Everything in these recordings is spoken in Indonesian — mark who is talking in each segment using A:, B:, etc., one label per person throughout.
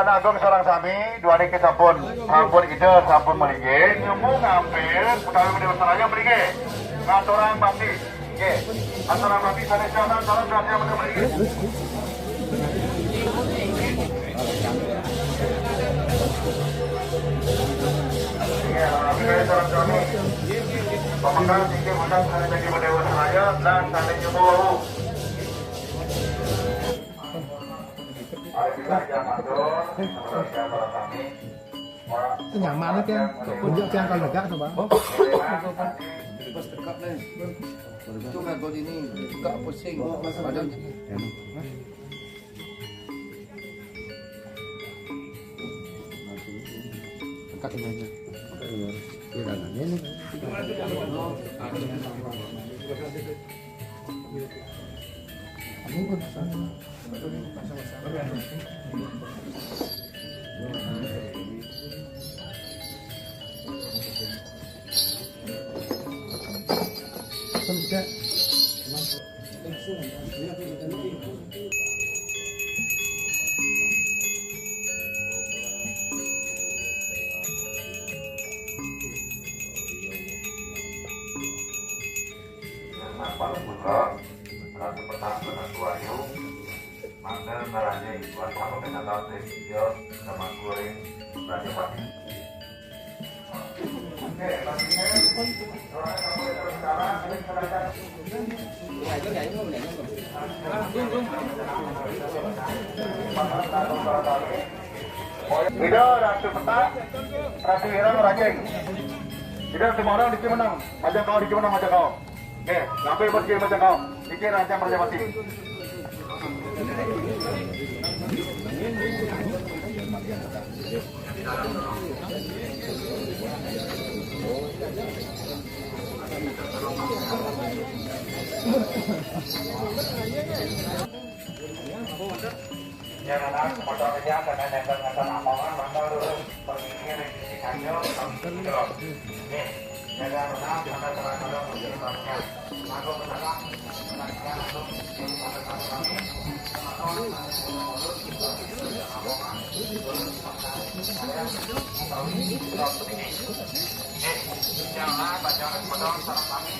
A: Nagong sarang sami dua niki sampun ide sampun melinggih nyemu ngampir utawi menawi saraya melinggih ngaturang bakti nggih aturang bakti sanes jalan dalam rahasia melinggih ya kami sarang sami pemangkat tinggi mandang sanes bagi menawi saraya dan sanes nyemu
B: nyaman kan, tunjuk yang kalau lega tuh bang.
C: Pas dekat nih, itu metode ini juga pusing, badan jadi.
B: Dekat ini aja. Ini kanannya nih. Ini pun sama. Sampai
A: Video Ratu Petak, Ratu Hirang Rajeng. Tidak semua orang di Cimenang, macam kau di Cimenang macam kau. Oke, sampai berkir macam kau. Dikir rancang Prajapati. Yang anak motor kerja karena nempel-nempel amongan bakal pergi di kantor oke jaga renang karena terang-terang menjadi banyak aku berharap menangkan untuk kami jangan baca motor sarang kami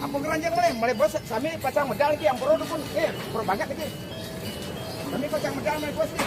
D: Apa keranjang mulai bos kami pasang medal ki yang perlu pun perlu banyak ki. Kami pasang medal mulai bos ni.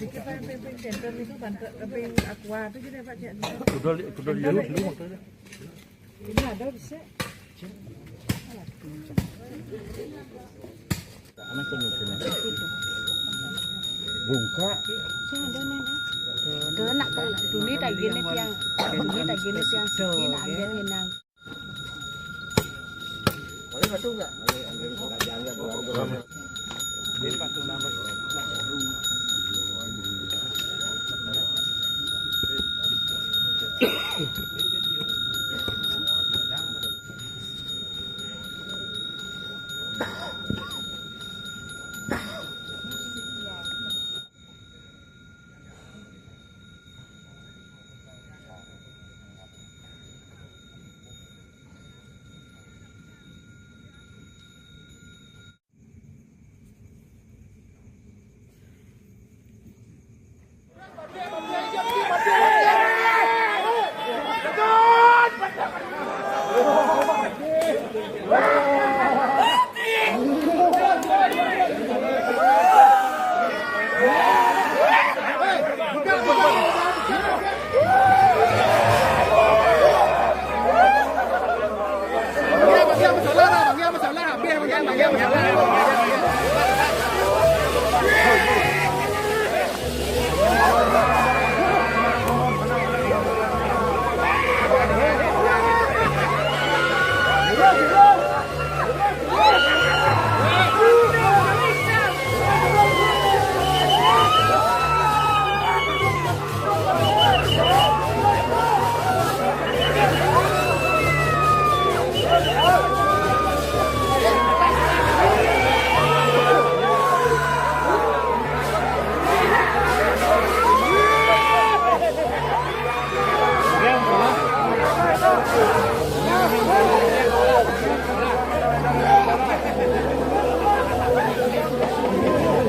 E: dikit Pak, yang center itu bantu yang aqua itu jadi Pak Cik.
B: Udah dulu motornya.
E: Ini ada bisa.
B: Anak tunjukin. Bungka.
F: Đó nặng tụi ní tại gini tiang, tụi ní tại gini tiang, ini nak ambil inang.
C: Boleh batu enggak?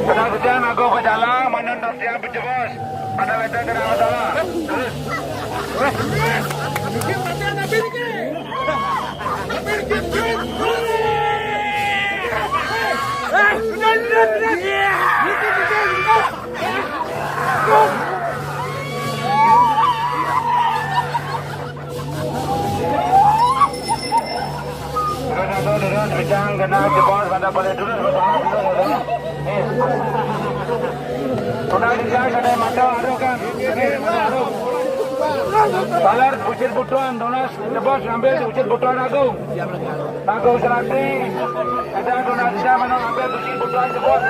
A: Tenang saja, ngaku ke dalam, menonton siang berjebus. Pada letak kena masalah. Turun, bincang, kena jebus, pada boleh turun. Tunang bincang, kena mandau, aduh kan. Balar, usir butuan, tunas, jebus, ambil, usir butuan agung. Agung serati, ada tunang bincang, ambil, usir butuan, jebus,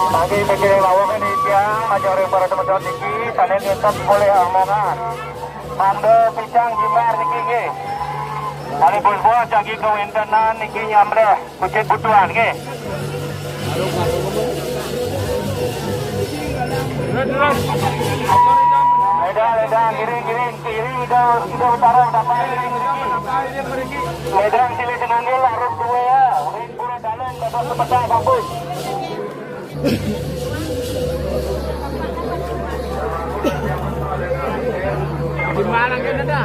A: Bagi pikirin lawangan ini majorin para teman-teman niki panen tetap boleh omongan. Mangga pisang jimbar niki nggih. Kali bulbul jagi kawintenan niki nyamreh kucing butuhan nggih. Ledang giring ida utara dapat giring. Ledang sile senanggil arus dua ya. Urin pura dalam dapat sepeda kampus.
D: Di mana kan ada?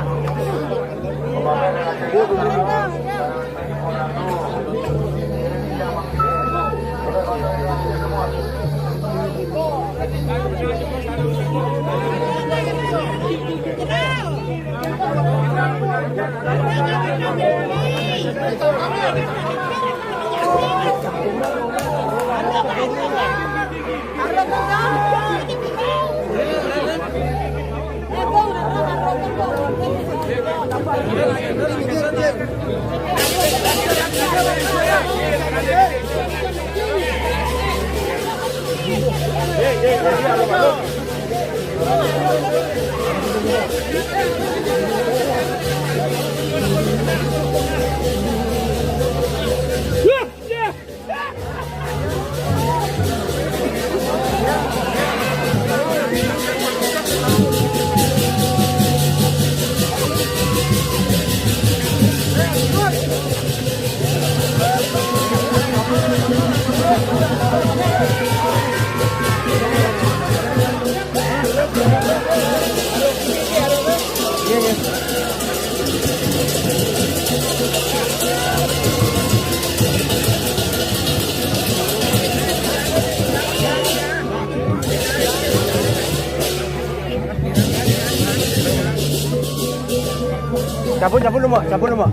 D: Cabut lu mak.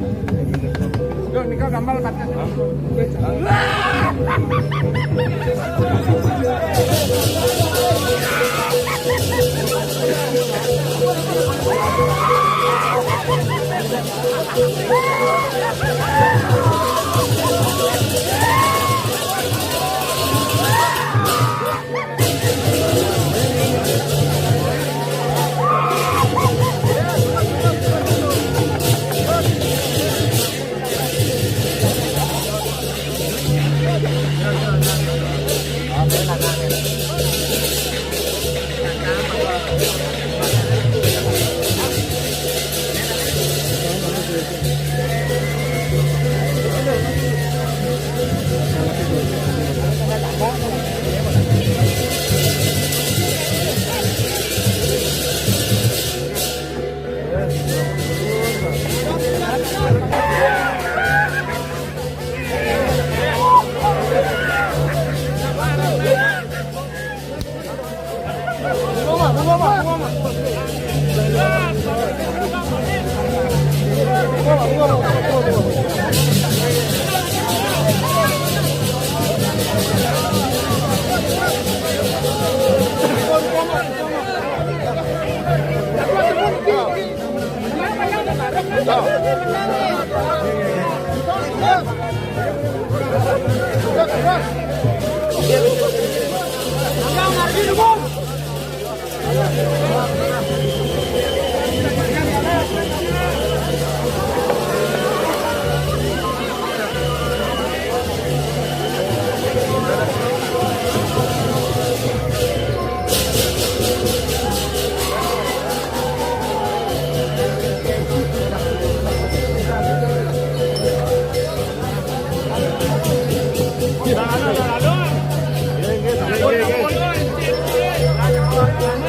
D: Yuk, nikah gambar katanya.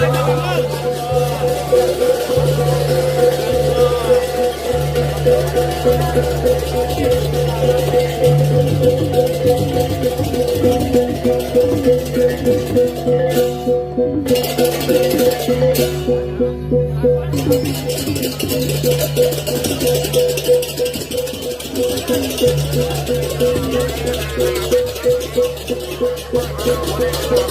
A: Halo. Gini.